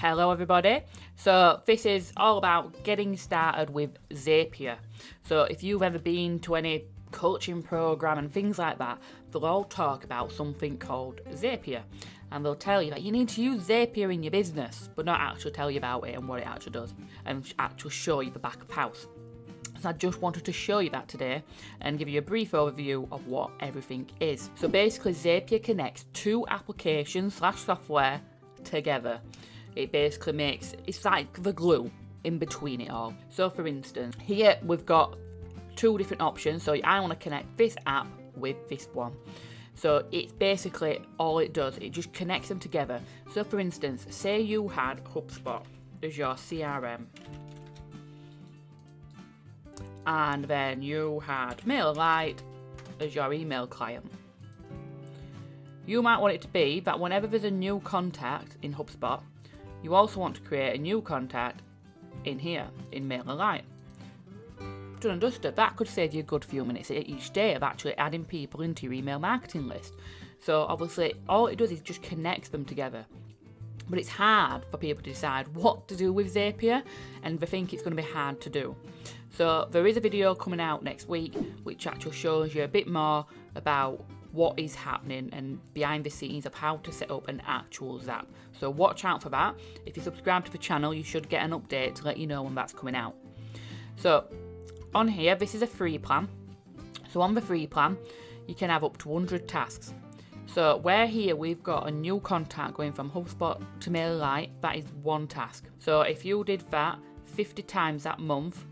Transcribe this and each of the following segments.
Hello everybody. So this is all about getting started with Zapier. So if you've ever been to any coaching program and things like that, they'll all talk about something called Zapier. And they'll tell you that you need to use Zapier in your business, but not actually tell you about it and what it actually does, and actually show you the back of house. So I just wanted to show you that today and give you a brief overview of what everything is. So basically Zapier connects two applications / software together. It basically makes, it's like the glue in between it all. So for instance, here we've got two different options. So I want to connect this app with this one. So it's basically all it does, it just connects them together. So for instance, say you had HubSpot as your CRM. And then you had MailerLite as your email client. You might want it to be that whenever there's a new contact in HubSpot, you also want to create a new contact in here, in MailerLite. Done and dusted, that could save you a good few minutes each day of actually adding people into your email marketing list. So obviously all it does is just connects them together. But it's hard for people to decide what to do with Zapier, and they think it's going to be hard to do. So there is a video coming out next week which actually shows you a bit more about what is happening and behind the scenes of how to set up an actual Zap. So watch out for that. If you subscribe to the channel, you should get an update to let you know when that's coming out. So on here, this is a free plan. So on the free plan, you can have up to 100 tasks. So where here we've got a new contact going from HubSpot to MailerLite, that is one task. So if you did that 50 times that month,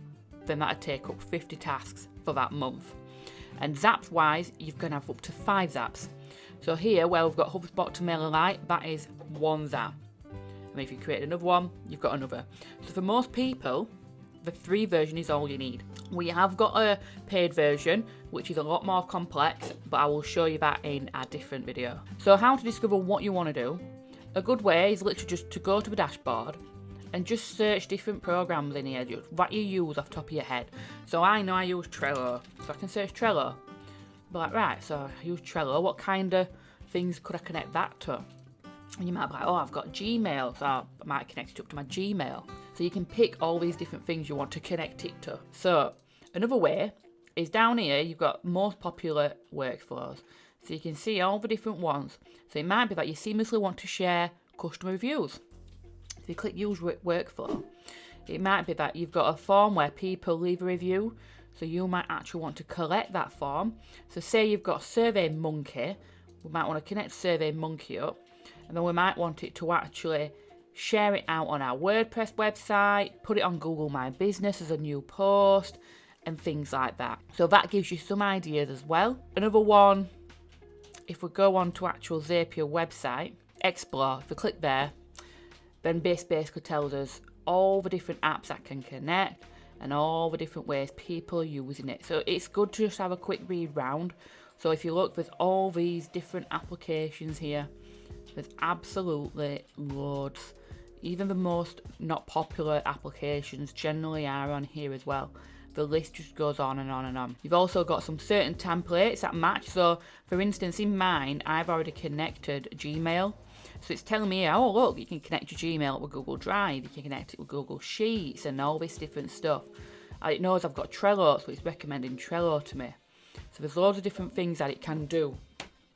then that'd take up 50 tasks for that month. And Zaps wise, you can have up to 5 Zaps. So here, where we've got HubSpot to MailerLite, that is one Zap. And if you create another one, you've got another. So for most people, the free version is all you need. We have got a paid version, which is a lot more complex, but I will show you that in a different video. So how to discover what you want to do. A good way is literally just to go to the dashboard and just search different programs in here that you use off the top of your head. So I know I use Trello, so I can search Trello. Be like, right, so I use Trello, what kind of things could I connect that to? And you might be like, oh, I've got Gmail, so I might connect it up to my Gmail. So you can pick all these different things you want to connect it to. So another way is down here, you've got most popular workflows. So you can see all the different ones. So it might be that you seamlessly want to share customer reviews. If you click use workflow, it might be that you've got a form where people leave a review, so you might actually want to collect that form. So say you've got SurveyMonkey, we might want to connect SurveyMonkey up, and then we might want it to actually share it out on our WordPress website, put it on Google My Business as a new post, and things like that. So that gives you some ideas as well. Another one, if we go on to actual Zapier website, Explore, if we click there, then this basically tells us all the different apps that can connect and all the different ways people are using it. So it's good to just have a quick read round. So if you look, there's all these different applications here. There's absolutely loads. Even the most not popular applications generally are on here as well. The list just goes on and on and on. You've also got some certain templates that match. So for instance, in mine, I've already connected Gmail. So it's telling me, oh look, you can connect your Gmail with Google Drive, you can connect it with Google Sheets and all this different stuff. And it knows I've got Trello, so it's recommending Trello to me. So there's loads of different things that it can do.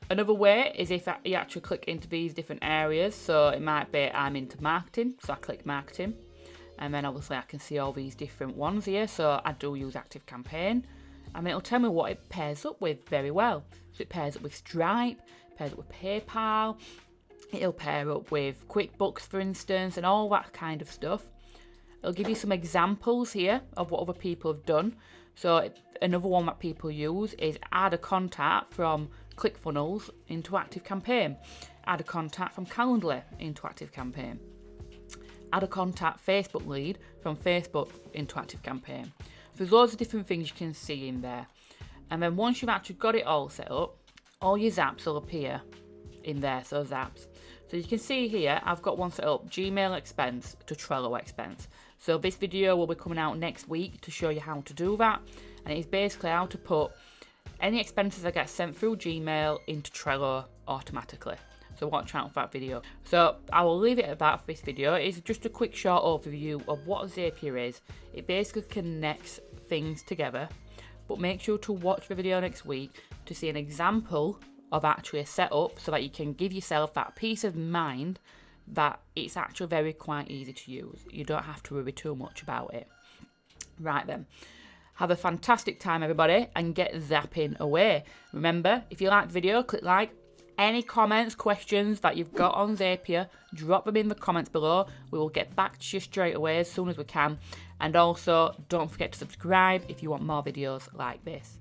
Another way is if you actually click into these different areas. So it might be I'm into marketing, so I click marketing. And then obviously I can see all these different ones here. So I do use ActiveCampaign. And it'll tell me what it pairs up with very well. So it pairs up with Stripe, pairs up with PayPal. It'll pair up with QuickBooks, for instance, and all that kind of stuff. It'll give you some examples here of what other people have done. So another one that people use is add a contact from ClickFunnels into ActiveCampaign. Add a contact from Calendly into ActiveCampaign. Add a contact Facebook lead from Facebook into ActiveCampaign. So there's loads of different things you can see in there. And then once you've actually got it all set up, all your Zaps will appear in there, so Zaps. So you can see here, I've got one set up, Gmail expense to Trello expense. So this video will be coming out next week to show you how to do that. And it's basically how to put any expenses that get sent through Gmail into Trello automatically. So so watch out for that video. So I will leave it at that for this video. It's just a quick short overview of what Zapier is. It basically connects things together, but make sure to watch the video next week to see an example of actually a setup so that you can give yourself that peace of mind that it's actually quite easy to use. You don't have to worry too much about it. Right then. Have a fantastic time, everybody, and get zapping away. Remember, if you like the video, click like. Any comments, questions that you've got on Zapier, drop them in the comments below. We will get back to you straight away as soon as we can. And also, don't forget to subscribe if you want more videos like this.